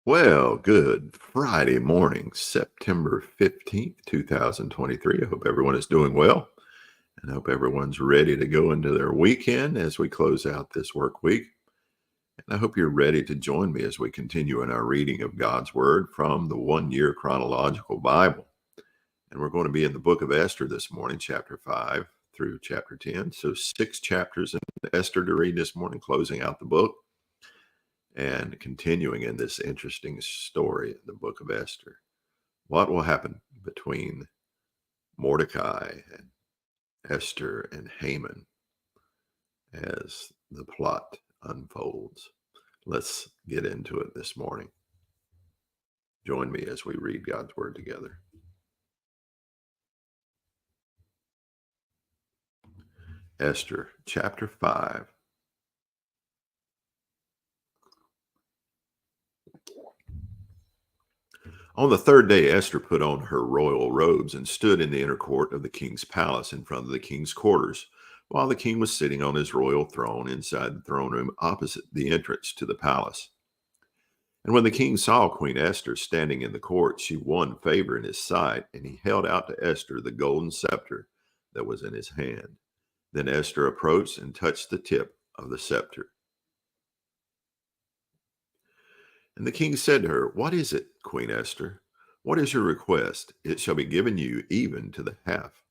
Well, good Friday morning, September 15th, 2023. I hope everyone is doing well and I hope everyone's ready to go into their weekend as we close out this work week. And I hope you're ready to join me as we continue in our reading of God's Word from the One Year Chronological Bible. And we're going to be in the book of Esther this morning, chapter 5 through chapter 10. So 6 chapters in Esther to read this morning, closing out the book. And continuing in this interesting story in the book of Esther, what will happen between Mordecai and Esther and Haman as the plot unfolds? Let's get into it this morning. Join me as we read God's Word together. Esther chapter 5. On the third day, Esther put on her royal robes and stood in the inner court of the king's palace in front of the king's quarters, while the king was sitting on his royal throne inside the throne room opposite the entrance to the palace. And when the king saw Queen Esther standing in the court, she won favor in his sight, and he held out to Esther the golden scepter that was in his hand. Then Esther approached and touched the tip of the scepter. And the king said to her, "What is it, Queen Esther? What is your request? It shall be given you even to the half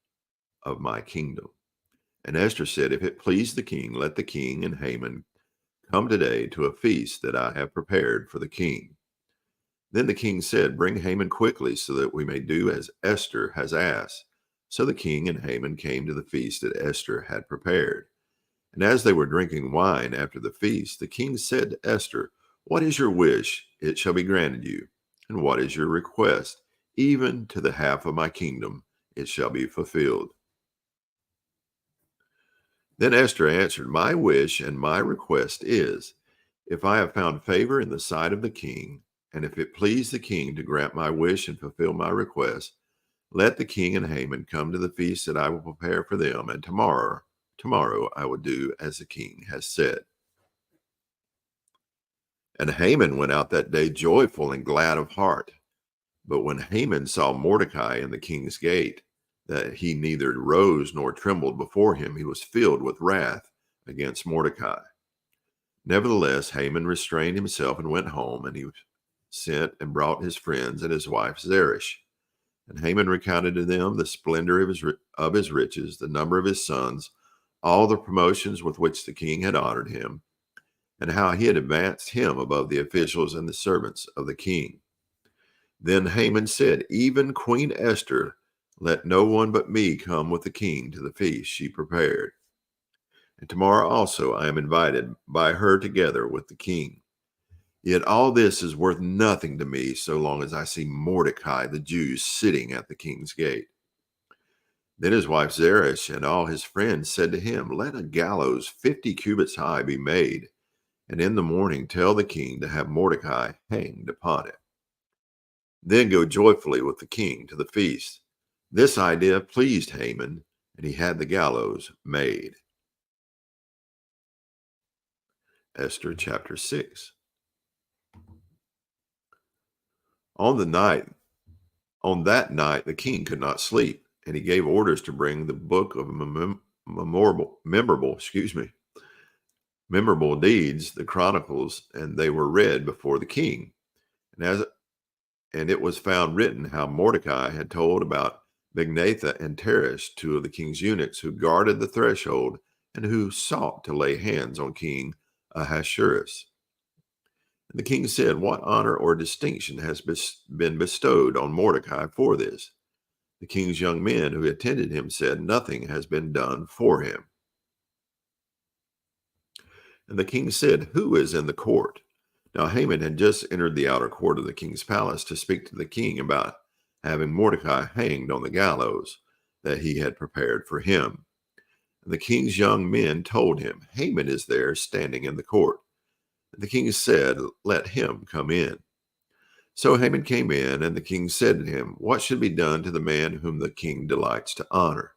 of my kingdom." And Esther said, "If it please the king, let the king and Haman come today to a feast that I have prepared for the king." Then the king said, "Bring Haman quickly so that we may do as Esther has asked." So the king and Haman came to the feast that Esther had prepared. And as they were drinking wine after the feast, the king said to Esther, "What is your wish? It shall be granted you. And what is your request? Even to the half of my kingdom, it shall be fulfilled." Then Esther answered, "My wish and my request is, if I have found favor in the sight of the king, and if it please the king to grant my wish and fulfill my request, let the king and Haman come to the feast that I will prepare for them, and tomorrow I will do as the king has said." And Haman went out that day joyful and glad of heart. But when Haman saw Mordecai in the king's gate, that he neither rose nor trembled before him, he was filled with wrath against Mordecai. Nevertheless, Haman restrained himself and went home, and he sent and brought his friends and his wife Zeresh. And Haman recounted to them the splendor of his riches, the number of his sons, all the promotions with which the king had honored him, and how he had advanced him above the officials and the servants of the king. Then Haman said, "Even Queen Esther, let no one but me come with the king to the feast she prepared. And tomorrow also I am invited by her together with the king. Yet all this is worth nothing to me so long as I see Mordecai the Jew sitting at the king's gate." Then his wife Zeresh and all his friends said to him, "Let a gallows 50 cubits high be made, and in the morning tell the king to have Mordecai hanged upon it. Then go joyfully with the king to the feast." This idea pleased Haman, and he had the gallows made. Esther chapter 6. On that night, the king could not sleep, and he gave orders to bring the book of memorable deeds, the chronicles, and they were read before the king. And it was found written how Mordecai had told about Bigthan and Teresh, two of the king's eunuchs who guarded the threshold and who sought to lay hands on King Ahasuerus. And the king said, "What honor or distinction has been bestowed on Mordecai for this?" The king's young men who attended him said, "Nothing has been done for him." And the king said, "Who is in the court?" Now Haman had just entered the outer court of the king's palace to speak to the king about having Mordecai hanged on the gallows that he had prepared for him. And the king's young men told him, "Haman is there standing in the court." And the king said, "Let him come in." So Haman came in, and the king said to him, "What should be done to the man whom the king delights to honor?"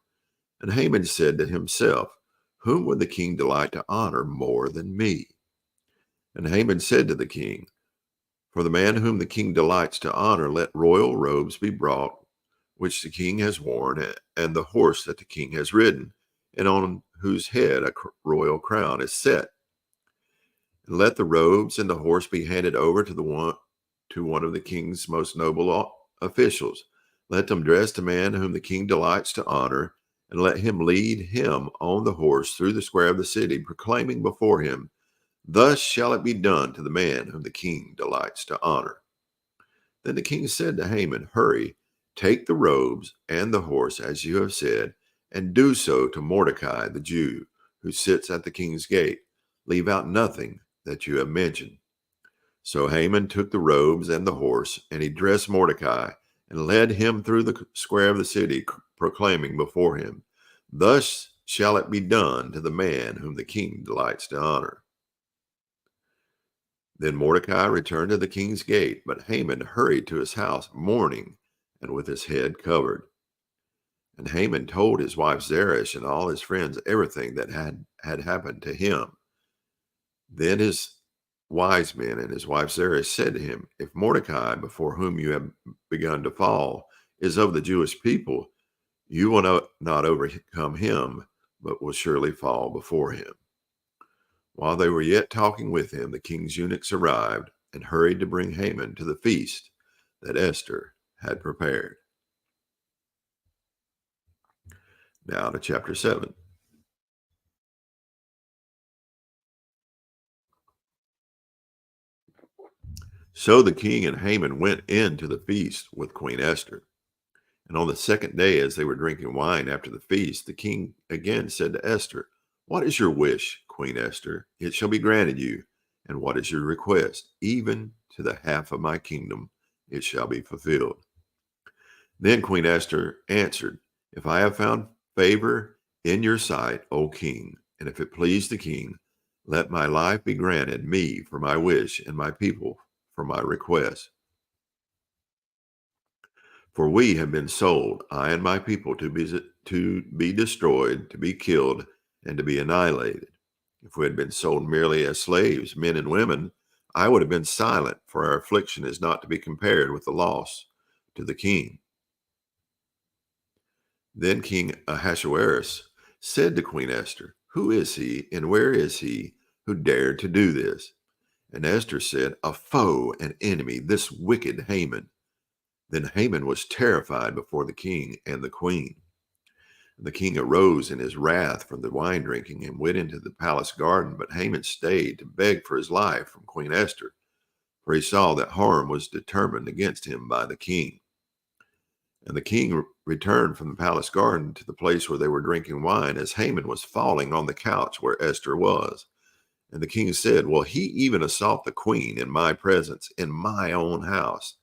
And Haman said to himself, "Whom would the king delight to honor more than me?" And Haman said to the king, For the man whom the king delights to honor, let royal robes be brought, which the king has worn, and the horse that the king has ridden, and on whose head a royal crown is set. And let the robes and the horse be handed over to one of the king's most noble officials. Let them dress the man whom the king delights to honor, and let him lead him on the horse through the square of the city, proclaiming before him, "Thus shall it be done to the man whom the king delights to honor." Then the king said to Haman, "Hurry, take the robes and the horse as you have said, and do so to Mordecai the Jew, who sits at the king's gate. Leave out nothing that you have mentioned." So Haman took the robes and the horse, and he dressed Mordecai and led him through the square of the city, proclaiming before him, "Thus shall it be done to the man whom the king delights to honor." Then Mordecai returned to the king's gate, but Haman hurried to his house, mourning and with his head covered. And Haman told his wife Zeresh and all his friends everything that had happened to him. Then his wise men and his wife Zeresh said to him, "If Mordecai, before whom you have begun to fall, is of the Jewish people, you will not overcome him, but will surely fall before him." While they were yet talking with him, the king's eunuchs arrived and hurried to bring Haman to the feast that Esther had prepared. Now to chapter 7. So the king and Haman went in to the feast with Queen Esther. And on the second day, as they were drinking wine after the feast, the king again said to Esther, "What is your wish, Queen Esther? It shall be granted you. And what is your request? Even to the half of my kingdom it shall be fulfilled." Then Queen Esther answered, "If I have found favor in your sight, O king, and if it please the king, let my life be granted me for my wish and my people for my request. For we have been sold, I and my people, to be destroyed, to be killed, and to be annihilated. If we had been sold merely as slaves, men and women, I would have been silent, for our affliction is not to be compared with the loss to the king." Then King Ahasuerus said to Queen Esther, "Who is he and where is he who dared to do this?" And Esther said, "A foe, an enemy, this wicked Haman." Then Haman was terrified before the king and the queen. And the king arose in his wrath from the wine drinking and went into the palace garden. But Haman stayed to beg for his life from Queen Esther, for he saw that harm was determined against him by the king. And the king returned from the palace garden to the place where they were drinking wine, as Haman was falling on the couch where Esther was. And the king said, "Will he even assault the queen in my presence, in my own house?"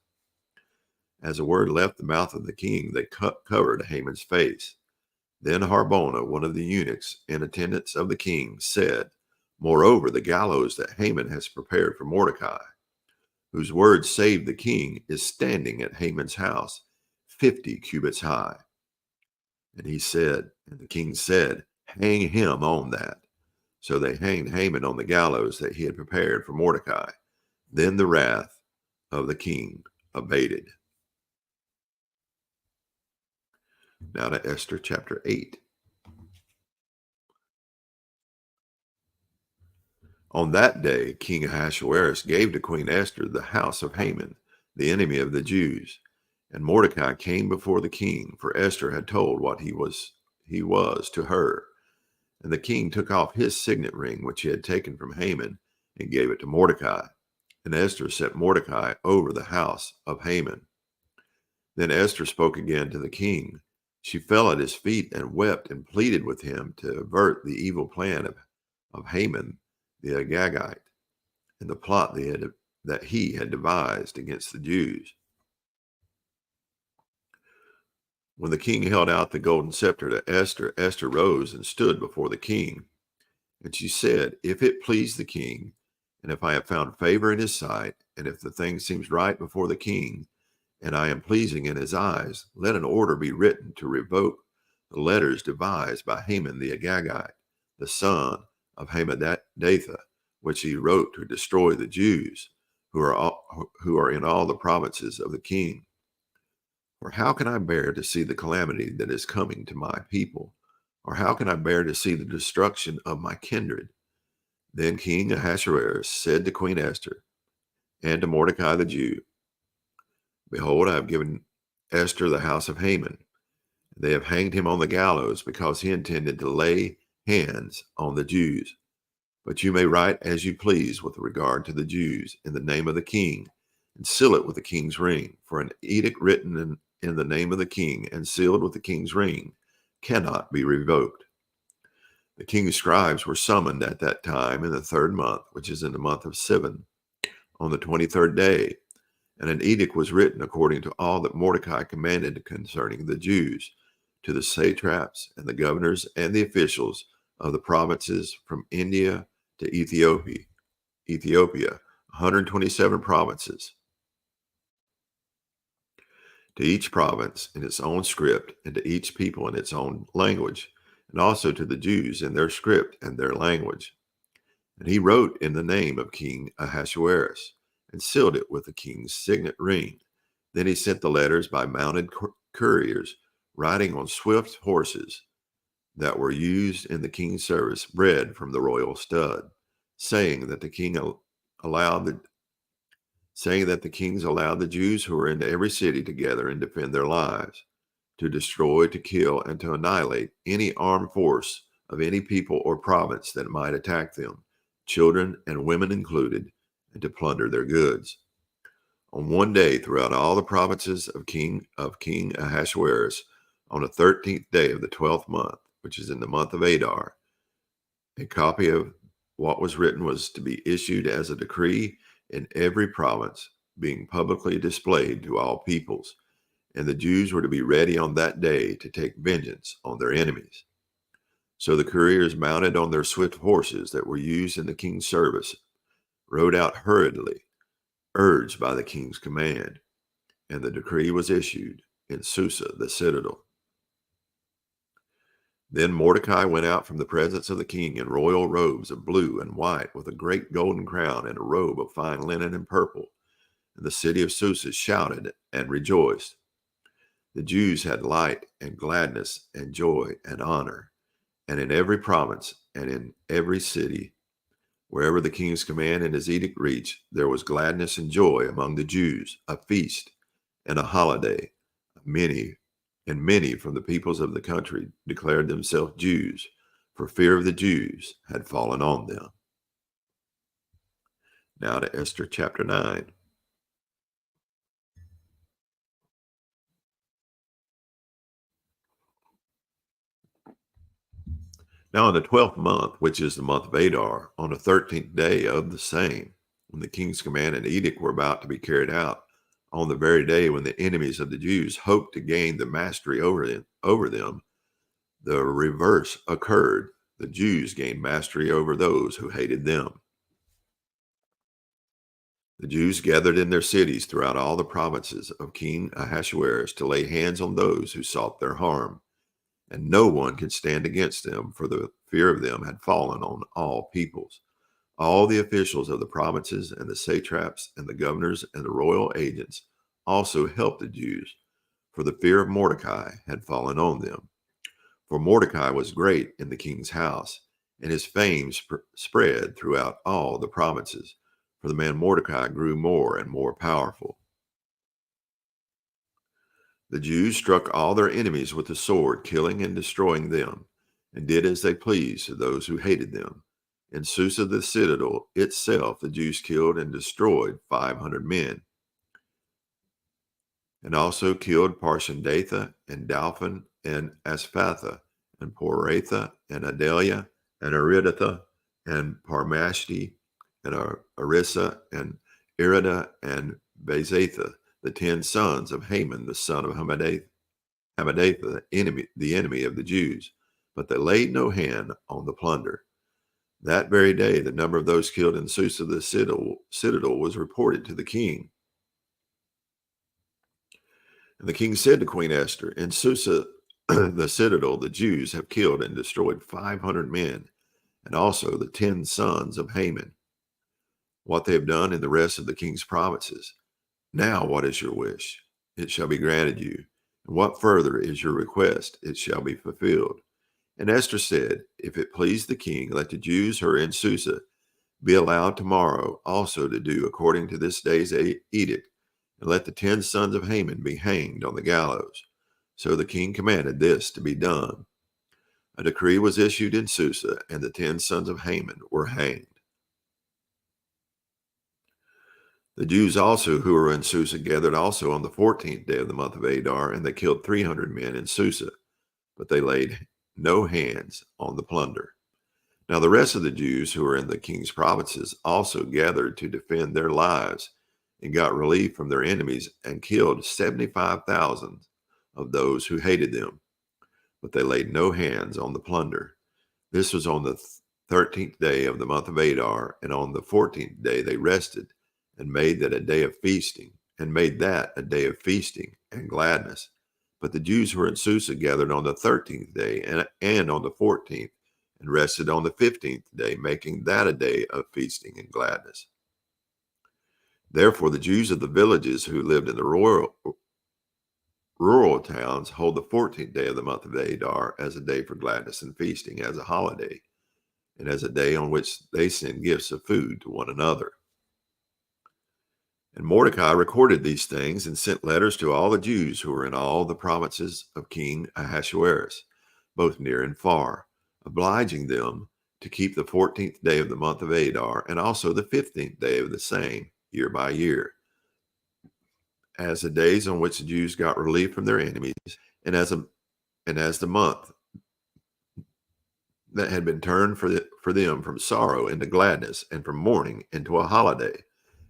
As a word left the mouth of the king, they covered Haman's face. Then Harbona, one of the eunuchs in attendance of the king, said, "Moreover, the gallows that Haman has prepared for Mordecai, whose word saved the king, is standing at Haman's house, 50 cubits high." And the king said, "Hang him on that." So they hanged Haman on the gallows that he had prepared for Mordecai. Then the wrath of the king abated. Now to Esther chapter 8. On that day, King Ahasuerus gave to Queen Esther the house of Haman, the enemy of the Jews. And Mordecai came before the king, for Esther had told what he was to her. And the king took off his signet ring, which he had taken from Haman, and gave it to Mordecai. And Esther set Mordecai over the house of Haman. Then Esther spoke again to the king. She fell at his feet and wept and pleaded with him to avert the evil plan of Haman the Agagite and the plot that he had devised against the Jews. When the king held out the golden scepter to Esther, Esther rose and stood before the king. And she said, "If it please the king, and if I have found favor in his sight, and if the thing seems right before the king, and I am pleasing in his eyes, let an order be written to revoke the letters devised by Haman the Agagite, the son of Hammedatha, which he wrote to destroy the Jews, who are in all the provinces of the king. For how can I bear to see the calamity that is coming to my people? Or how can I bear to see the destruction of my kindred? Then King Ahasuerus said to Queen Esther and to Mordecai the Jew, Behold, I have given Esther the house of Haman. They have hanged him on the gallows because he intended to lay hands on the Jews. But you may write as you please with regard to the Jews in the name of the king, and seal it with the king's ring. For an edict written in the name of the king and sealed with the king's ring cannot be revoked. The king's scribes were summoned at that time in the 3rd month, which is in the month of Sivan, on the 23rd day. And an edict was written according to all that Mordecai commanded concerning the Jews, to the satraps and the governors and the officials of the provinces from India to Ethiopia, 127 provinces, to each province in its own script, and to each people in its own language, and also to the Jews in their script and their language. And he wrote in the name of King Ahasuerus, and sealed it with the king's signet ring. Then he sent the letters by mounted couriers, riding on swift horses that were used in the king's service, bred from the royal stud, saying that the kings allowed the Jews who were in every city to gather and defend their lives, to destroy, to kill, and to annihilate any armed force of any people or province that might attack them, children and women included, and to plunder their goods. On one day throughout all the provinces of King Ahasuerus, on the 13th day of the 12th month, which is in the month of Adar, a copy of what was written was to be issued as a decree in every province, being publicly displayed to all peoples, and the Jews were to be ready on that day to take vengeance on their enemies. So the couriers, mounted on their swift horses that were used in the king's service, rode out hurriedly, urged by the king's command, and the decree was issued in Susa, the citadel. Then Mordecai went out from the presence of the king in royal robes of blue and white, with a great golden crown and a robe of fine linen and purple. And the city of Susa shouted and rejoiced. The Jews had light and gladness and joy and honor. And in every province and in every city, wherever the king's command and his edict reached, there was gladness and joy among the Jews, a feast and a holiday. Many from the peoples of the country declared themselves Jews, for fear of the Jews had fallen on them. Now to Esther chapter 9. Now in the 12th month, which is the month of Adar, on the 13th day of the same, when the king's command and edict were about to be carried out, on the very day when the enemies of the Jews hoped to gain the mastery over them, the reverse occurred. The Jews gained mastery over those who hated them. The Jews gathered in their cities throughout all the provinces of King Ahasuerus to lay hands on those who sought their harm, and no one could stand against them, for the fear of them had fallen on all peoples. All the officials of the provinces and the satraps and the governors and the royal agents also helped the Jews, for the fear of Mordecai had fallen on them. For Mordecai was great in the king's house, and his fame spread throughout all the provinces, for the man Mordecai grew more and more powerful. The Jews struck all their enemies with the sword, killing and destroying them, and did as they pleased to those who hated them. In Susa the citadel itself, the Jews killed and destroyed 500 men, and also killed Parshandatha and Dalphon and Aspatha and Poratha and Adelia and Aridatha and Parmashti and Arissa and Irida and Bezatha, the 10 sons of Haman, the son of Hammedatha, the enemy of the Jews. But they laid no hand on the plunder. That very day, the number of those killed in Susa the citadel was reported to the king. And the king said to Queen Esther, in Susa the citadel, the Jews have killed and destroyed 500 men, and also the 10 sons of Haman. what they have done in the rest of the king's provinces. Now what is your wish? It shall be granted you. And what further is your request? It shall be fulfilled. And Esther said, If it please the king, let the Jews who are in Susa be allowed tomorrow also to do according to this day's edict, and let the 10 sons of Haman be hanged on the gallows. So the king commanded this to be done. A decree was issued in Susa, and the 10 sons of Haman were hanged. The Jews also who were in Susa gathered also on the 14th day of the month of Adar, and they killed 300 men in Susa, but they laid no hands on the plunder. Now the rest of the Jews who were in the king's provinces also gathered to defend their lives and got relief from their enemies and killed 75,000 of those who hated them, but they laid no hands on the plunder. This was on the 13th day of the month of Adar, and on the 14th day they rested and made that a day of feasting, and gladness. But the Jews who were in Susa gathered on the 13th day and on the 14th, and rested on the 15th day, making that a day of feasting and gladness. Therefore the Jews of the villages who lived in the rural towns hold the 14th day of the month of Adar as a day for gladness and feasting, as a holiday, and as a day on which they send gifts of food to one another. And Mordecai recorded these things and sent letters to all the Jews who were in all the provinces of King Ahasuerus, both near and far, obliging them to keep the 14th day of the month of Adar, and also the 15th day of the same, year by year, as the days on which the Jews got relief from their enemies, and as the month that had been turned for them from sorrow into gladness, and from mourning into a holiday,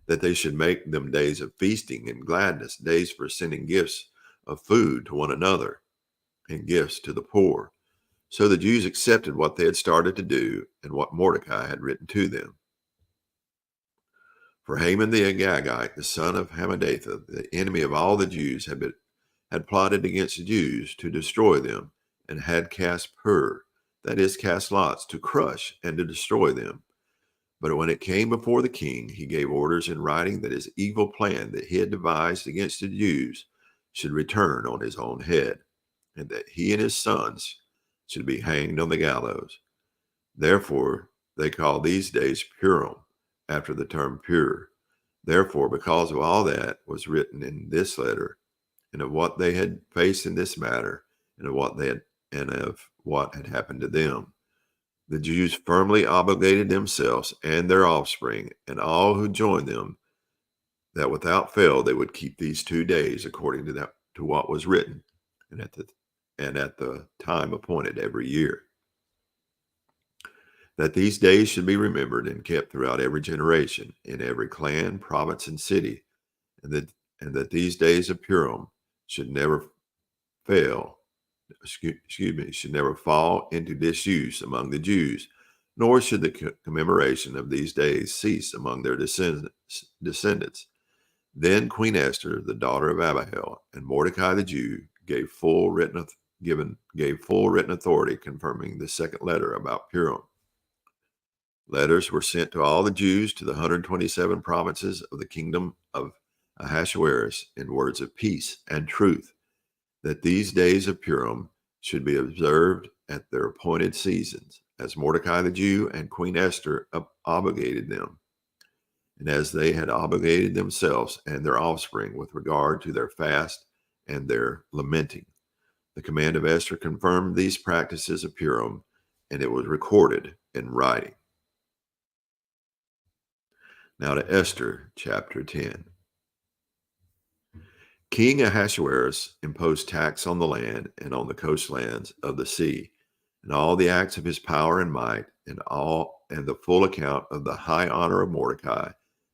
that they should make them days of feasting and gladness, days for sending gifts of food to one another and gifts to the poor. So the Jews accepted what they had started to do and what Mordecai had written to them. For Haman the Agagite, the son of Hammedatha, the enemy of all the Jews, had plotted against the Jews to destroy them, and had cast that is, cast lots, to crush and to destroy them. But when it came before the king, he gave orders in writing that his evil plan that he had devised against the Jews should return on his own head, and that he and his sons should be hanged on the gallows. Therefore, they call these days Purim, after the term pure. Therefore, because of all that was written in this letter, and of what they had faced in this matter, and of what had happened to them, the Jews firmly obligated themselves and their offspring and all who joined them that without fail they would keep these 2 days according to what was written, and at the time appointed every year, that these days should be remembered and kept throughout every generation, in every clan, province, and city, and that these days of Purim should never should never fall into disuse among the Jews, nor should the commemoration of these days cease among their descendants. Then Queen Esther, the daughter of Abihail, and Mordecai the Jew gave full written authority confirming the second letter about Purim. Letters were sent to all the Jews to the 127 provinces of the kingdom of Ahasuerus in words of peace and truth, that these days of Purim should be observed at their appointed seasons, as Mordecai the Jew and Queen Esther obligated them, and as they had obligated themselves and their offspring with regard to their fast and their lamenting. The command of Esther confirmed these practices of Purim, and it was recorded in writing. Now to Esther chapter 10. King Ahasuerus imposed tax on the land and on the coastlands of the sea, and all the acts of his power and might, and the full account of the high honor of Mordecai,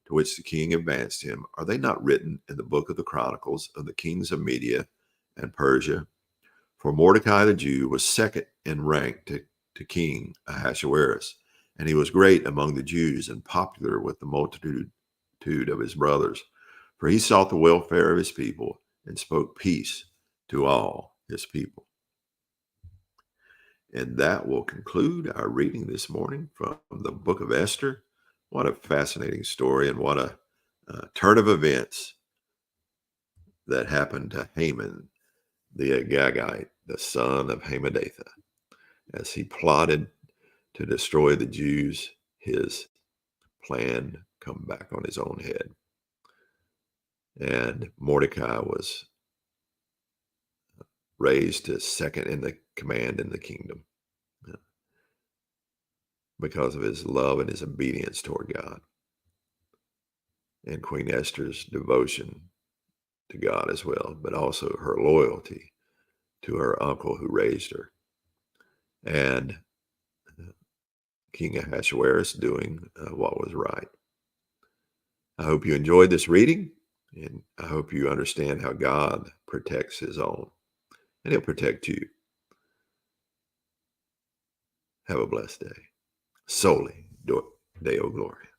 to which the king advanced him, are they not written in the book of the Chronicles of the kings of Media and Persia? For Mordecai the Jew was second in rank to King Ahasuerus, and he was great among the Jews and popular with the multitude of his brothers. For he sought the welfare of his people and spoke peace to all his people. And that will conclude our reading this morning from the book of Esther. What a fascinating story, and what a turn of events that happened to Haman the Agagite, the son of Hammedatha, as he plotted to destroy the Jews. His plan come back on his own head, and Mordecai was raised to second in the command in the kingdom because of his love and his obedience toward God, and Queen Esther's devotion to God as well, but also her loyalty to her uncle who raised her, and King Ahasuerus doing what was right. I hope you enjoyed this reading, and I hope you understand how God protects his own, and he'll protect you. Have a blessed day. Soli Deo Gloria.